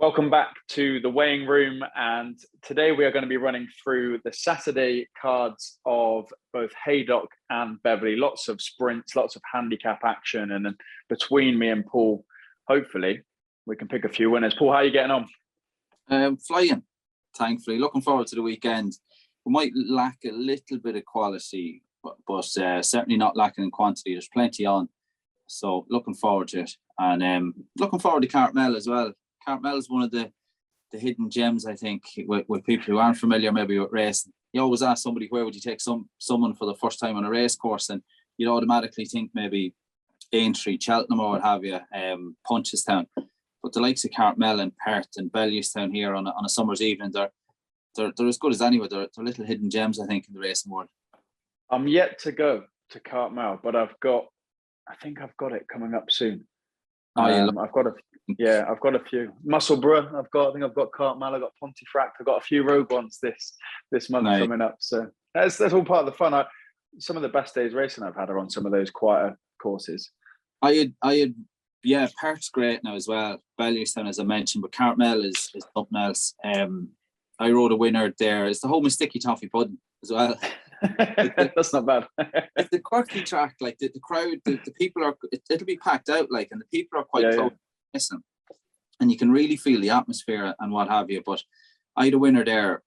Welcome back to the weighing room, and today we are going to be running through the Saturday cards of both Haydock and Beverley. Lots of sprints, lots of handicap action, and then between me and Paul, hopefully we can pick a few winners. Paul, how are you getting on? Flying, thankfully. Looking forward to the weekend. We might lack a little bit of quality, but certainly not lacking in quantity. There's plenty on, so looking forward to it, and looking forward to Cartmel as well. Cartmel is one of the hidden gems, I think, with people who aren't familiar maybe with racing. You always ask somebody, where would you take someone for the first time on a race course, and you'd automatically think maybe Aintree, Cheltenham or what have you, Punchestown. But the likes of Cartmel and Perth and Bellewstown here on a summer's evening, they're as good as anywhere. They're little hidden gems, I think, in the racing world. I'm yet to go to Cartmel, but I think I've got it coming up soon. I've got a few. Musselburgh, I think I've got Cartmel, I've got Pontefract, I've got a few rogue ones this month coming up. So that's all part of the fun. Some of the best days racing I've had are on some of those quieter courses. Perth's great now as well. Bellewstown, as I mentioned, but Cartmel is something else. I rode a winner there. It's the home of Sticky Toffee Pudding as well. That's not bad. It's the quirky track, like the crowd, the people are, it'll be packed out, like, and the people are quite close. Listen, and you can really feel the atmosphere and what have you. But I had a winner there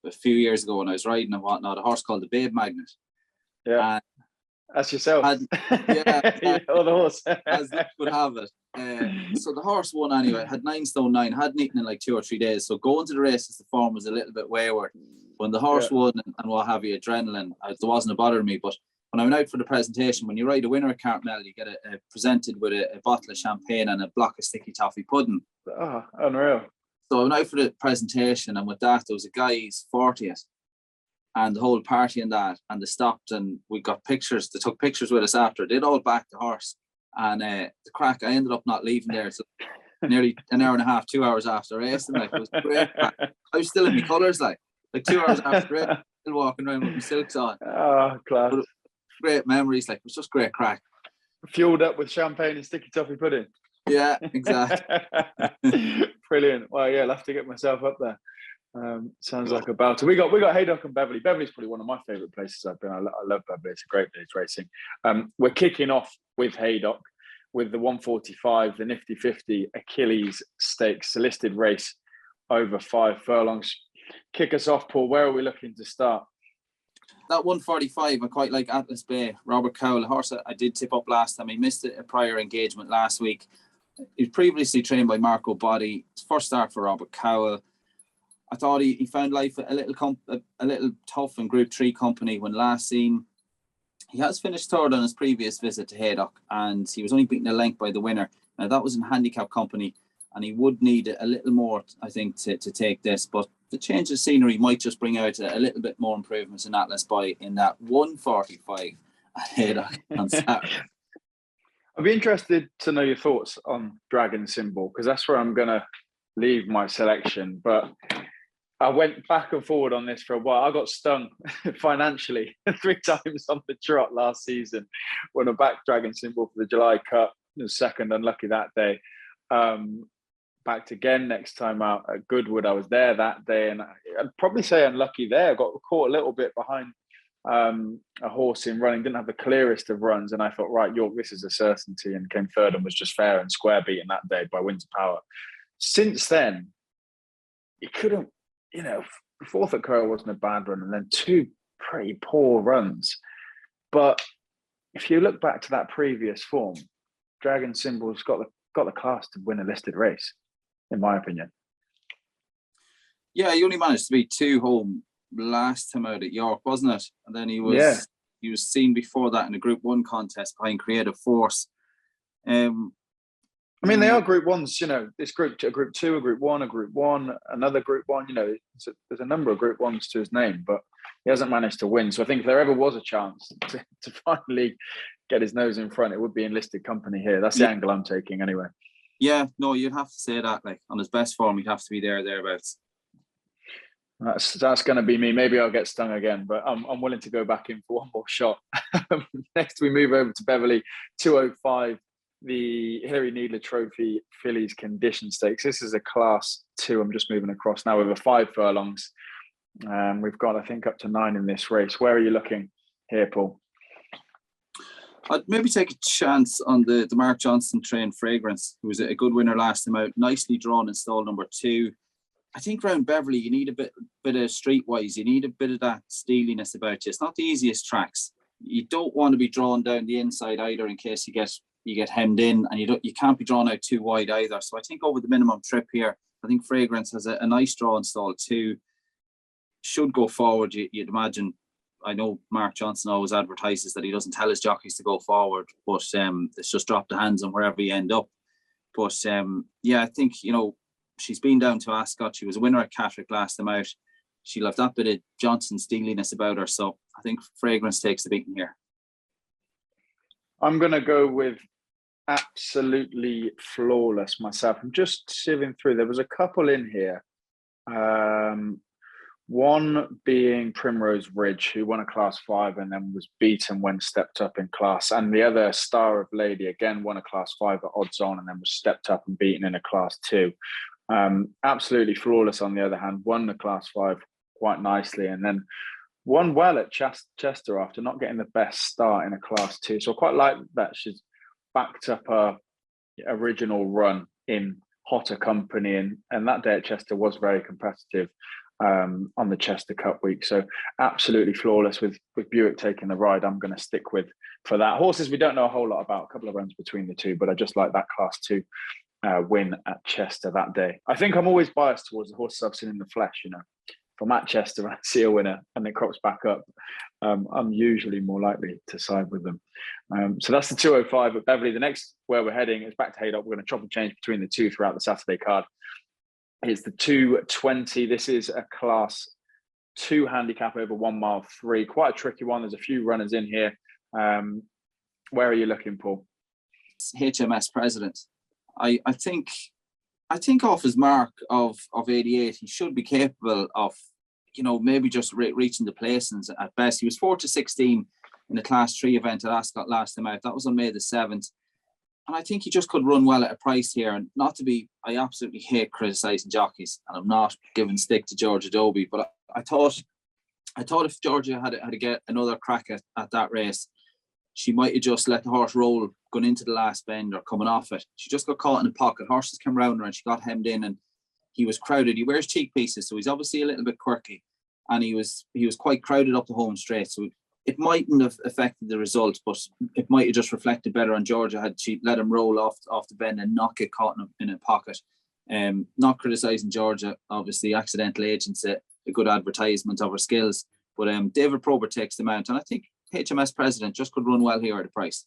a few years ago when I was riding and whatnot, a horse called the Babe Magnet. Yeah, that's yourself. Or the horse, as luck would have it. So the horse won anyway. Had 9 stone 9, hadn't eaten in like 2 or 3 days. So going to the races, the form was a little bit wayward. When the horse won and what have you, adrenaline, there wasn't a bother me. But when I went out for the presentation, when you ride a winner at Cartmel, you get presented with a bottle of champagne and a block of Sticky Toffee Pudding. Oh, unreal. So I went out for the presentation, and with that, there was a guy's 40th, and the whole party and that, and they stopped and we got pictures. They took pictures with us after. They'd all backed the horse. And the crack, I ended up not leaving there. So nearly an hour and a half, 2 hours after racing. Like, it was great crack. I was still in my colours, like 2 hours after racing, still walking around with my silks on. Oh, class. But great memories, like, it was just great crack. Fueled up with champagne and Sticky Toffee Pudding. Yeah, exactly. Brilliant. Well, yeah, I'll have to get myself up there. Sounds like a battle. We got Haydock and Beverley. Beverley's probably one of my favourite places I've been. I love Beverley. It's a great day's racing. We're kicking off with Haydock with the 145, the Nifty 50 Achilles Stakes, a listed race over 5 furlongs. Kick us off, Paul. Where are we looking to start? That 145, I quite like Atlas Bay. Robert Cowell, a horse I did tip up last time. He missed a prior engagement last week. He was previously trained by Marco Body. His first start for Robert Cowell. I thought he found life a little tough in Group 3 company when last seen. He has finished third on his previous visit to Haydock, and he was only beaten a length by the winner. Now, that was in handicap company, and he would need a little more, I think, to take this. But the change of scenery might just bring out a little bit more improvements in Atlas Bay in that 145 at Haydock on Saturday. I'd be interested to know your thoughts on Dragon Symbol, because that's where I'm going to leave my selection. But I went back and forward on this for a while. I got stung financially 3 times on the trot last season when I backed Dragon Symbol for the July Cup. It was second, unlucky that day. Backed again next time out at Goodwood. I was there that day, and I'd probably say unlucky there. I got caught a little bit behind a horse in running, didn't have the clearest of runs, and I thought, right, York, this is a certainty, and came third and was just fair and square beaten that day by Winter Power. Since then, you couldn't, fourth at Curl wasn't a bad run, and then 2 pretty poor runs. But if you look back to that previous form, Dragon Symbol's got the class to win a listed race, in my opinion. Yeah, he only managed to beat 2 home last time out at York, wasn't it? And then he was seen before that in a Group 1 contest behind Creative Force. I mean, they are Group 1s, this Group 2, a Group 2, a Group 1, a Group 1, another Group 1, there's a number of Group 1s to his name, but he hasn't managed to win. So I think if there ever was a chance to finally get his nose in front, it would be in listed company here. That's the angle I'm taking anyway. Yeah, no, you'd have to say that. Like, on his best form, he'd have to be thereabouts. That's going to be me. Maybe I'll get stung again, but I'm willing to go back in for one more shot. Next, we move over to Beverley, 205. the Hilary Needler Trophy Fillies Condition Stakes. This is a Class 2. I'm just moving across now with a 5 furlongs. We've got, I think, up to 9 in this race. Where are you looking here, Paul? I'd maybe take a chance on the Mark Johnson trained Fragrance, who was a good winner last time out. Nicely drawn in stall number 2. I think round Beverley, you need a bit of streetwise. You need a bit of that steeliness about you. It's not the easiest tracks. You don't want to be drawn down the inside either in case you get hemmed in, and you can't be drawn out too wide either. So I think over the minimum trip here, I think Fragrance has a nice draw in stall 2. Should go forward, you'd imagine. I know Mark Johnson always advertises that he doesn't tell his jockeys to go forward, but it's just drop the hands on wherever you end up. But I think, she's been down to Ascot. She was a winner at Catterick last time out. She'll have that bit of Johnson steeliness about her. So I think Fragrance takes the beating here. I'm going to go with Absolutely Flawless myself. I'm just sieving through. There was a couple in here. One being Primrose Ridge, who won a Class 5 and then was beaten when stepped up in class. And the other, Star of Lady, again, won a Class 5 at odds on and then was stepped up and beaten in a Class 2. Absolutely Flawless, on the other hand, won the Class 5 quite nicely and then won well at Chester after not getting the best start in a Class 2. So I quite like that she's backed up her original run in hotter company. And that day at Chester was very competitive. On the Chester Cup week. So Absolutely Flawless with Buick taking the ride, I'm going to stick with for that. Horses we don't know a whole lot about, a couple of runs between the two, but I just like that Class 2 win at Chester that day. I think I'm always biased towards the horses I've seen in the flesh, If I'm at Chester and I see a winner and it crops back up, I'm usually more likely to side with them. So that's the 205 at Beverley. The next where we're heading is back to Haydock. We're going to chop and change between the two throughout the Saturday card. It's the 220. This is a Class 2 handicap over 1 mile 3. Quite a tricky one. There's a few runners in here. Where are you looking, Paul? HMS President. I think off his mark of 88, he should be capable of, maybe just reaching the placings at best. He was 4-16 in the Class 3 event at Ascot last time out. That was on May the 7th. And I think he just could run well at a price here. And I absolutely hate criticising jockeys, and I'm not giving stick to Georgia Adobe. But I thought if Georgia had to get another crack at that race, she might have just let the horse roll going into the last bend or coming off it. She just got caught in the pocket. Horses came round her and she got hemmed in, and he was crowded. He wears cheek pieces, so he's obviously a little bit quirky, and he was quite crowded up the home straight. So it mightn't have affected the result, but it might have just reflected better on Georgia had she let him roll off the bend and not get caught in a pocket. Not criticising Georgia, obviously, accidental agents, a good advertisement of her skills. But David Probert takes the mount, and I think HMS President just could run well here at the price.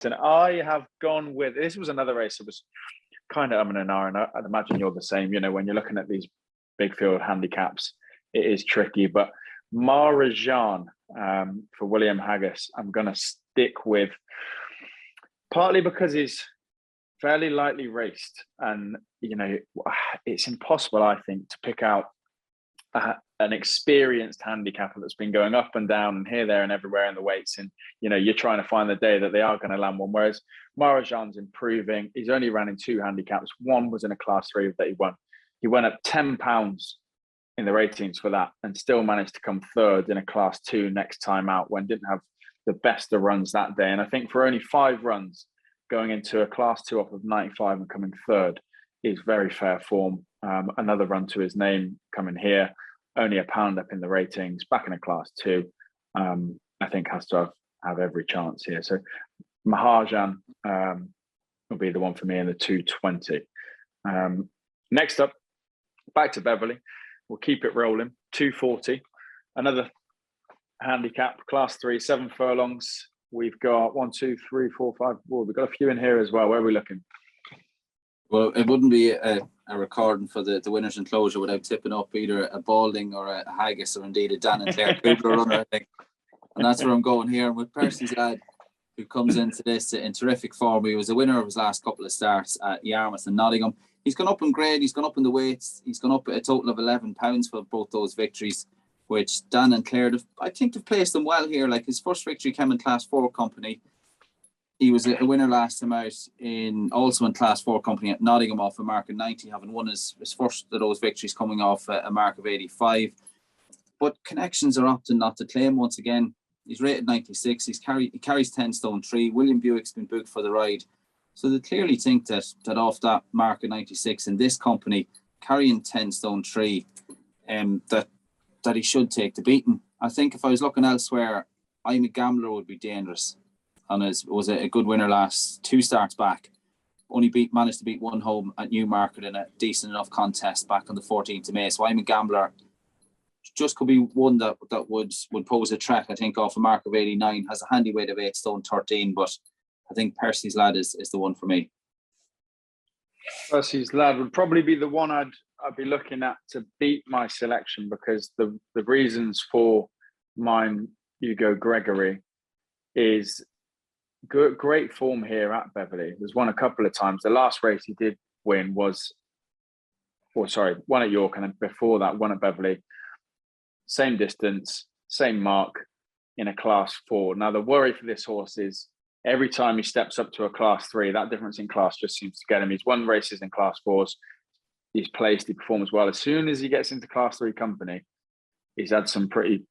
And I have gone with, this was another race that was kind of and I'd imagine you're the same. When you're looking at these big field handicaps, it is tricky, but Marajan for William Haggis, I'm going to stick with, partly because he's fairly lightly raced, and it's impossible, I think, to pick out an experienced handicapper that's been going up and down and here, there, and everywhere in the weights, and you're trying to find the day that they are going to land one. Whereas Marajan's improving. He's only ran in 2 handicaps. One was in a Class 3 that he won. He went up £10 in the ratings for that and still managed to come third in a Class 2 next time out when didn't have the best of runs that day. And I think for only 5 runs going into a Class 2 off of 95 and coming third is very fair form. Another run to his name coming here, only £1 up in the ratings, back in a Class 2. I think has to have every chance here. So Mahajan will be the one for me in the 220. Next up, back to Beverley. We'll keep it rolling. 240. Another handicap, Class 3, 7 furlongs. We've got 1, 2, 3, 4, 5. Well, we've got a few in here as well. Where are we looking? Well, it wouldn't be a recording for the winners enclosure without tipping up either a Balding or a Haggis or indeed a Dan and Clare Cooper runner, I think. And that's where I'm going here. And with Percy's lad, who comes into this in terrific form. He was a winner of his last couple of starts at Yarmouth and Nottingham. He's gone up in grade, he's gone up in the weights, he's gone up a total of £11 for both those victories, which Dan and Clare, I think they've placed them well here. Like his first victory came in Class 4 company. He was a winner last time out also in Class 4 company at Nottingham off a mark of 90, having won his first of those victories coming off a mark of 85. But connections are often not to claim once again. He's rated 96. He carries 10 stone 3. William Buick's been booked for the ride. So they clearly think that off that mark of 96 in this company, carrying 10 stone 3, that he should take the beating. I think if I was looking elsewhere, I'm a Gambler would be dangerous. And was a good winner last 2 starts back. Managed to beat one home at Newmarket in a decent enough contest back on the 14th of May. So I'm a Gambler. Just could be one that would pose a threat. I think off a mark of 89, has a handy weight of 8 stone 13, but I think Percy's Lad is the one for me. Percy's Lad would probably be the one I'd be looking at to beat my selection, because the reasons for mine, Hugo Gregory, is great form here at Beverley. There's won a couple of times. The last race he did win won at York, and then before that won at Beverley. Same distance, same mark in a Class 4. Now the worry for this horse is every time he steps up to a Class 3, that difference in class just seems to get him. He's won races in Class 4s. He's placed, he performs well. As soon as he gets into Class 3 company, he's had some pretty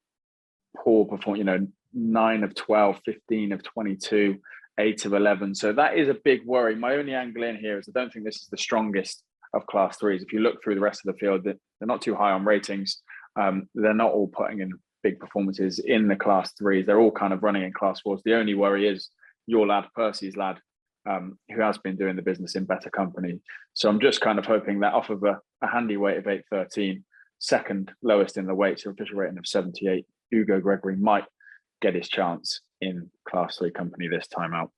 poor performance, 9 of 12, 15 of 22, 8 of 11. So that is a big worry. My only angle in here is I don't think this is the strongest of Class 3s. If you look through the rest of the field, they're not too high on ratings. They're not all putting in big performances in the Class 3s. They're all kind of running in Class 4s. The only worry is your lad, Percy's Lad, who has been doing the business in better company. So I'm just kind of hoping that off of a handy weight of 8.13, second lowest in the weight, so official rating of 78, Hugo Gregory might get his chance in Class 3 company this time out.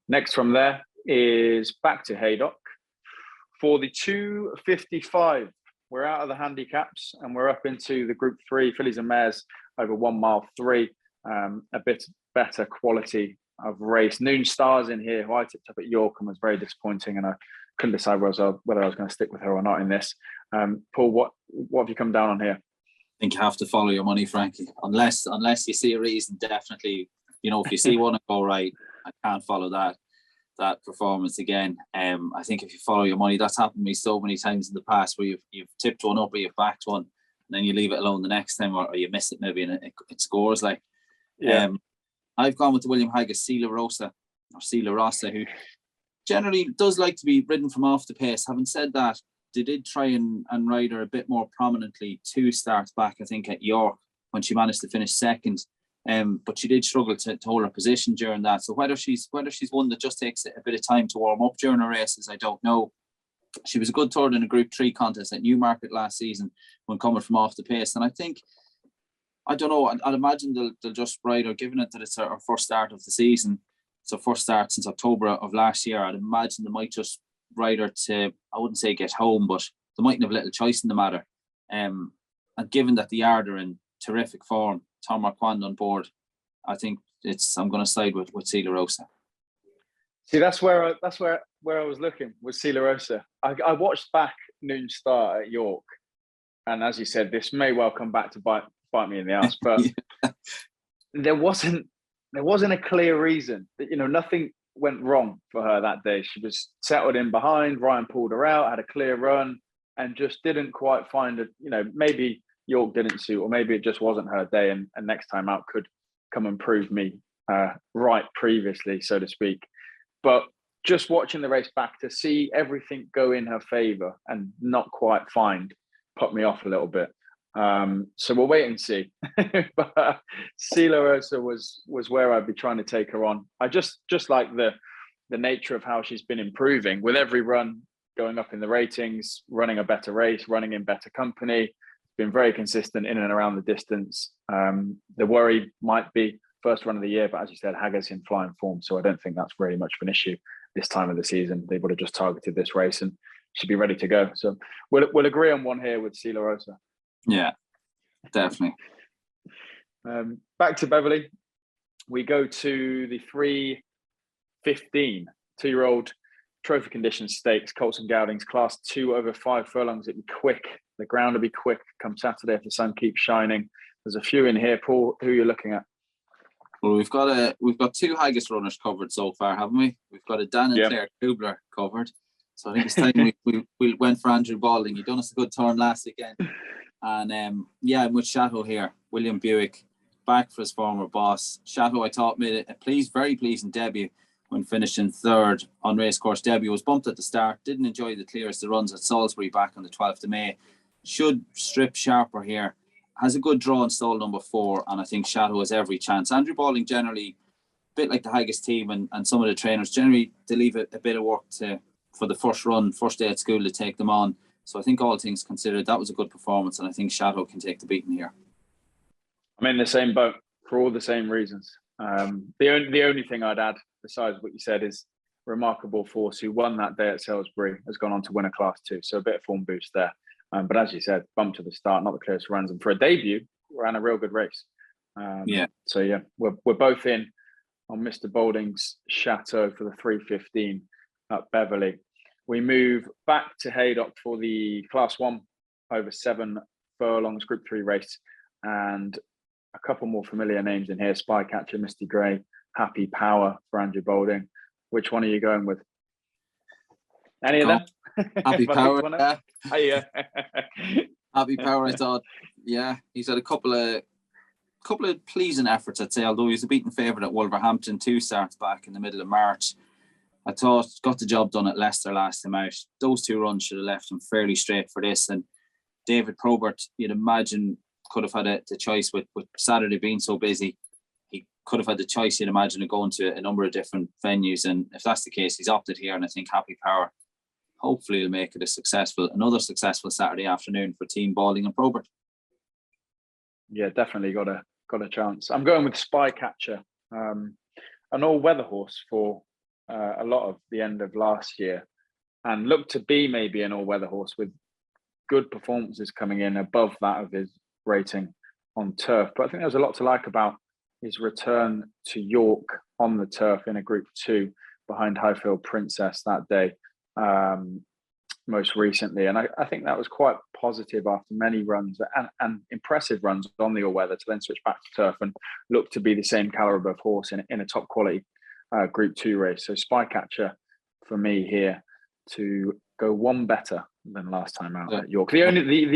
Next from there is back to Haydock for the 255. We're out of the handicaps and we're up into the Group 3 fillies and mares over 1 mile 3. A bit better quality of race. Noon Stars in here, who I tipped up at York and was very disappointing, and I couldn't decide whether I was going to stick with her or not in this. Paul, what have you come down on here? I think you have to follow your money, Frankie. Unless you see a reason, definitely. If you see one and go, right, I can't follow that performance again. I think if you follow your money, that's happened to me so many times in the past where you've tipped one up or you've backed one, and then you leave it alone the next time, or you miss it maybe and it scores. I've gone with the William Haggis Sila Rosa, who generally does like to be ridden from off the pace. Having said that, they did try and ride her a bit more prominently 2 starts back, I think, at York, when she managed to finish second. But she did struggle to hold her position during that. So whether she's one that just takes a bit of time to warm up during her races, I don't know. She was a good third in a Group 3 contest at Newmarket last season when coming from off the pace. And I don't know, I'd imagine they'll just ride her, given it that it's her first start of the season. It's her first start since October of last year. I'd imagine they might just ride her to, I wouldn't say get home, but they mightn't have little choice in the matter. And given that the yard are in terrific form, Tom Marquand on board, I think I'm going to side with Sila Rosa. See, that's where I was looking with Sila Rosa. I watched back Noon Star at York, and as you said, this may well come back to bite me in the ass, but yeah. there wasn't a clear reason. Nothing went wrong for her that day. She was settled in behind. Ryan pulled her out, had a clear run, and just didn't quite find it. Maybe York didn't suit, or maybe it just wasn't her day, and next time out could come and prove me right previously, so to speak. But just watching the race back to see everything go in her favour and not quite find put me off a little bit. So we'll wait and see. But Sila Rosa was where I'd be trying to take her on. I just like the nature of how she's been improving with every run, going up in the ratings, running a better race, running in better company. Been very consistent in and around the distance. The worry might be first run of the year, but as you said, Haggis in flying form, so I don't think that's really much of an issue this time of the season. They would have just targeted this race and should be ready to go. So we'll agree on one here with Sila Rosa. Yeah, definitely. Back to Beverley. We go to the 3:15 2-year-old trophy condition stakes, Colts and Gowdings, Class 2 over 5 furlongs. It'll be quick. The ground will be quick come Saturday if the sun keeps shining. There's a few in here. Paul, who are you looking at? Well, we've got two Haggis runners covered so far, haven't we? We've got a Dan and Claire Kubler covered. So I think it's time we went for Andrew Balding. He done us a good turn last weekend. And I'm with Shadow here. William Buick, back for his former boss. Shadow, I thought, made a very pleasing debut when finishing third on racecourse debut. Was bumped at the start, didn't enjoy the clearest of runs at Salisbury back on the 12th of May. Should strip sharper here. Has a good draw in stall number 4, and I think Shadow has every chance. Andrew Balding generally, a bit like the Haggis team and some of the trainers, generally they leave a bit of work for the first day at school to take them on. So I think all things considered, that was a good performance, and I think Shadow can take the beating here. I'm in the same boat for all the same reasons. The only thing I'd add, besides what you said, is Remarkable Force, who won that day at Salisbury, has gone on to win a Class 2. So a bit of form boost there. But as you said, bump to the start, not the clearest runs. And for a debut, ran a real good race. So yeah, we're both in on Mr. Balding's Chateau for the 3:15 at Beverley. We move back to Haydock for the Class 1 over 7 furlongs Group 3 race. And a couple more familiar names in here: Spycatcher, Misty Grey, Happy Power for Andrew Balding. Which one are you going with? Any of them? Happy Power. Yeah. Happy Power. I thought, he's had a couple of pleasing efforts, I'd say. Although he's a beaten favourite at Wolverhampton, 2 starts back in the middle of March. I thought got the job done at Leicester last time out. Those 2 runs should have left him fairly straight for this. And David Probert, you'd imagine, could have had the choice with Saturday being so busy. He could have had the choice, you'd imagine, of going to a number of different venues. And if that's the case, he's opted here. And I think Happy Power, hopefully, will make it another successful Saturday afternoon for Team Balding and Probert. Yeah, definitely got a chance. I'm going with Spycatcher, an all-weather horse for a lot of the end of last year, and looked to be maybe an all-weather horse with good performances coming in above that of his rating on turf. But I think there's a lot to like about his return to York on the turf in a Group 2 behind Highfield Princess that day. Most recently, and I think that was quite positive after many runs and impressive runs on the all-weather to then switch back to turf and look to be the same calibre of horse in a top quality Group 2 race. So Spycatcher for me here to go one better than last time out at York. The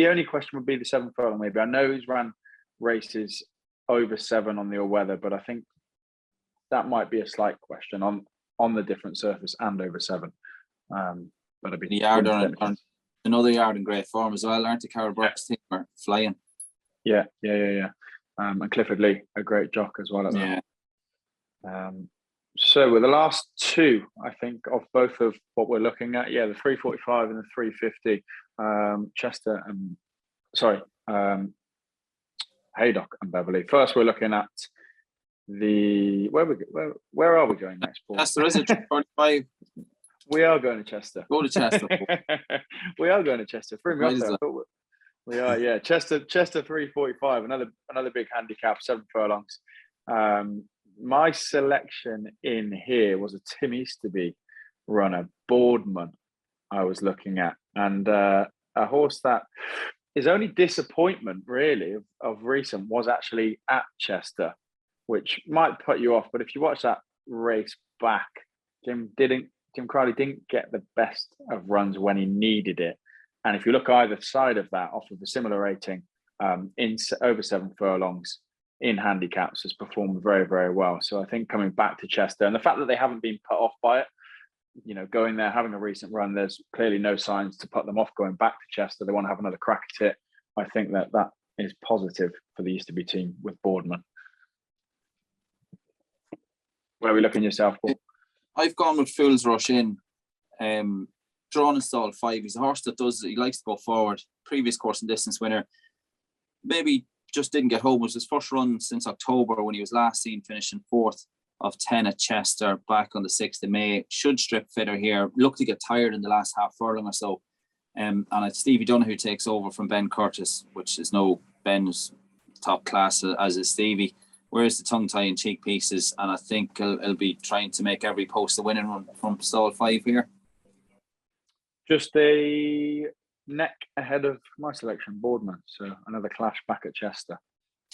only question would be the 7 furlong maybe. I know he's ran races over 7 on the all-weather, but I think that might be a slight question on the different surface and over 7. But it'd be the yard on another yard in great form as well, aren't the Carol Burke's team are flying. Yeah. And Clifford Lee, a great jock as well at that. So with the last 2, I think, of both of what we're looking at, the 3:45 and the 3:50, Chester and Haydock and Beverley. First, we're looking at where are we going next, Paul? Chester, is it 45? We are going to Chester. Go to Chester. We are going to Chester. Threw me off there. We are, yeah. Chester 3:45. Another big handicap, 7 furlongs. My selection in here was a Tim Easterby runner, Boardman. I was looking at, and a horse that his only disappointment really of recent was actually at Chester, which might put you off. But if you watch that race back, Jim Crowley didn't get the best of runs when he needed it. And if you look either side of that, off of a similar rating, in over 7 furlongs in handicaps, has performed very, very well. So I think coming back to Chester, and the fact that they haven't been put off by it, going there, having a recent run, there's clearly no signs to put them off going back to Chester. They want to have another crack at it. I think that is positive for the Easterby team with Boardman. Where are we looking yourself, Paul? I've gone with Fool's Rush in. Drawn in stall 5. He's a horse that he likes to go forward. Previous course and distance winner. Maybe just didn't get home. It was his first run since October when he was last seen finishing 4th of 10 at Chester back on the 6th of May. Should strip fitter here. Looked to get tired in the last half furlong or so. And it's Stevie Donoghue takes over from Ben Curtis, which is no Ben's top class as is Stevie. Where's the tongue tie and cheek pieces? And I think he'll be trying to make every post a winning run from stall 5 here. Just a neck ahead of my selection, Boardman. So another clash back at Chester.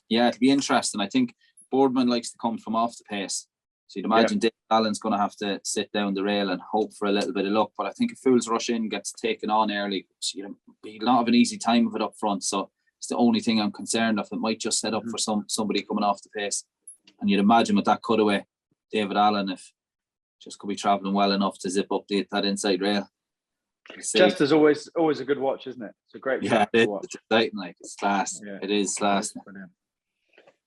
Yeah, it'll be interesting. I think Boardman likes to come from off the pace. So you'd imagine Dave Allen's going to have to sit down the rail and hope for a little bit of luck. But I think if Fool's Rush In gets taken on early, he'll not have an easy time of it up front. So it's the only thing I'm concerned of. It might just set up for somebody coming off the pace. And you'd imagine with that cutaway, David Allen, if just could be travelling well enough to zip up that inside rail. Chester's always a good watch, isn't it? It's a great track to watch. It's exciting, like it's class. Yeah. It is class.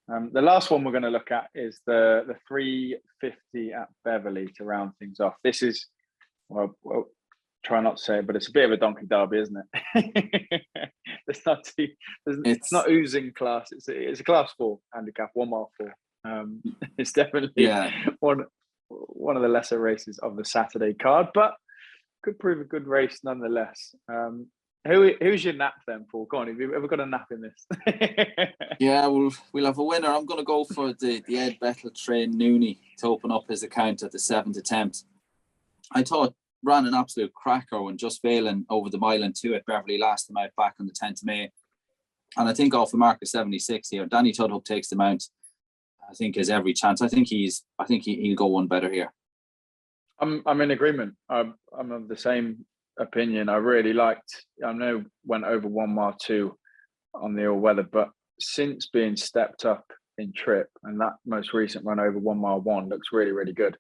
The last one we're going to look at is the 350 at Berverley to round things off. This is, well, try not to say it, but it's a bit of a donkey derby, isn't it? It's not oozing class. It's a class 4 handicap, 1 mile 4. It's definitely one of the lesser races of the Saturday card, but could prove a good race nonetheless. Who's your nap then, Paul? Go on, have you ever got a nap in this? Yeah, we'll have a winner. I'm going to go for the Ed Bettle train Nooney to open up his account at the 7th attempt. I thought ran an absolute cracker when just failing over the mile and 2 at Beverley last time out back on the 10th of May. And I think off a mark of 76 here, Danny Tudhope takes the mount. I think has every chance. I think he'll go one better here. I'm in agreement. I'm of the same opinion. I really liked. I know went over 1 mile 2 on the all weather, but since being stepped up in trip and that most recent run over 1 mile 1 looks really, really good.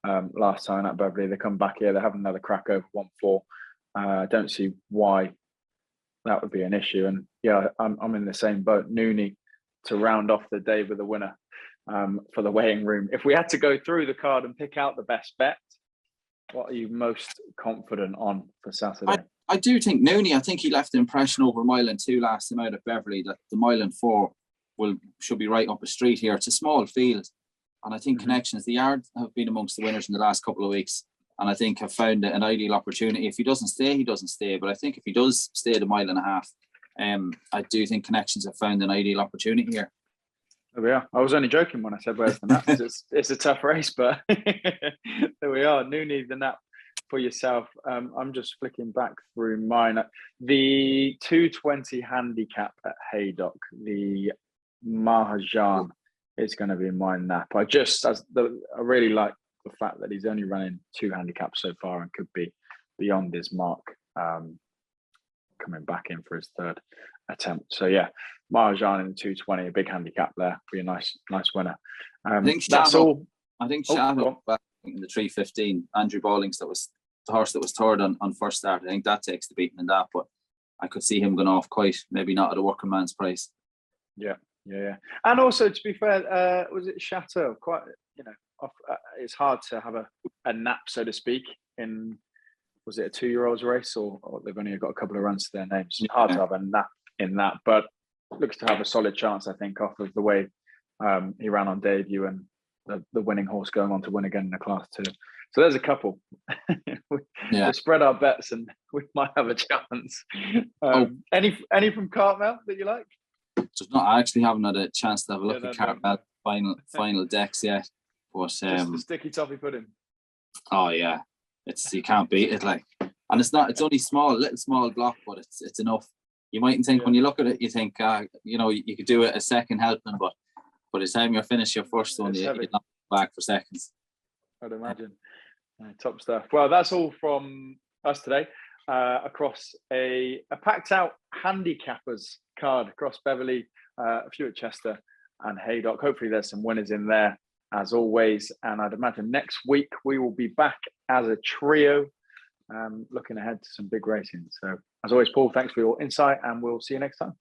Last time at Beverley, they come back here. They have another crack over 1-4. I don't see why that would be an issue. And yeah, I'm in the same boat. Nooney to round off the day with a winner for the weighing room. If we had to go through the card and pick out the best bet, what are you most confident on for Saturday? I do think Nooney. I think he left an impression over 1 mile and 2 last time out at Beverley that the 1 mile and 4 should be right up a street here. It's a small field, and I think Connections, the yard, have been amongst the winners in the last couple of weeks, and I think have found an ideal opportunity. If he doesn't stay, he doesn't stay. But I think if he does stay the 1.5 miles, I do think Connections have found an ideal opportunity here. There we are. I was only joking when I said where's the nap. It's a tough race, but there we are. Nooney, the nap for yourself. I'm just flicking back through mine. The 220 handicap at Haydock, the Mahajan is going to be my nap. I really like the fact that he's only running 2 handicaps so far and could be beyond his mark coming back in for his 3rd attempt. So yeah, Mahajan in the 220, a big handicap there, be a nice winner. I think that's all. I think Shadow back in the 315. Andrew Ballings, that was the horse that was third on first start. I think that takes the beating in that, but I could see him going off quite, maybe not at a working man's price. Yeah. And also, to be fair, was it Chateau? Quite, it's hard to have a nap, so to speak, in, was it a 2-year-old's race, or they've only got a couple of runs to their names. It's hard to have a nap in that, but looks to have a solid chance, I think, off of the way he ran on debut and the winning horse going on to win again in the Class 2. So there's a couple. we spread our bets and we might have a chance. Any from Cartmel that you like? Just not. I actually haven't had a chance to have a look at Cartmel final decks yet. But just the sticky toffee pudding. Oh yeah, you can't beat it. Like, and it's only little small block, but it's enough. You mightn't think when you look at it, you think you could do it a second helping, but by the time you're finished your first one, you're not back for seconds. I'd imagine. Top stuff. Well, that's all from us today. Across a packed out handicappers card across Beverley, a few at Chester and Haydock. Hopefully there's some winners in there as always. And I'd imagine next week we will be back as a trio, looking ahead to some big racing. So as always, Paul, thanks for your insight and we'll see you next time.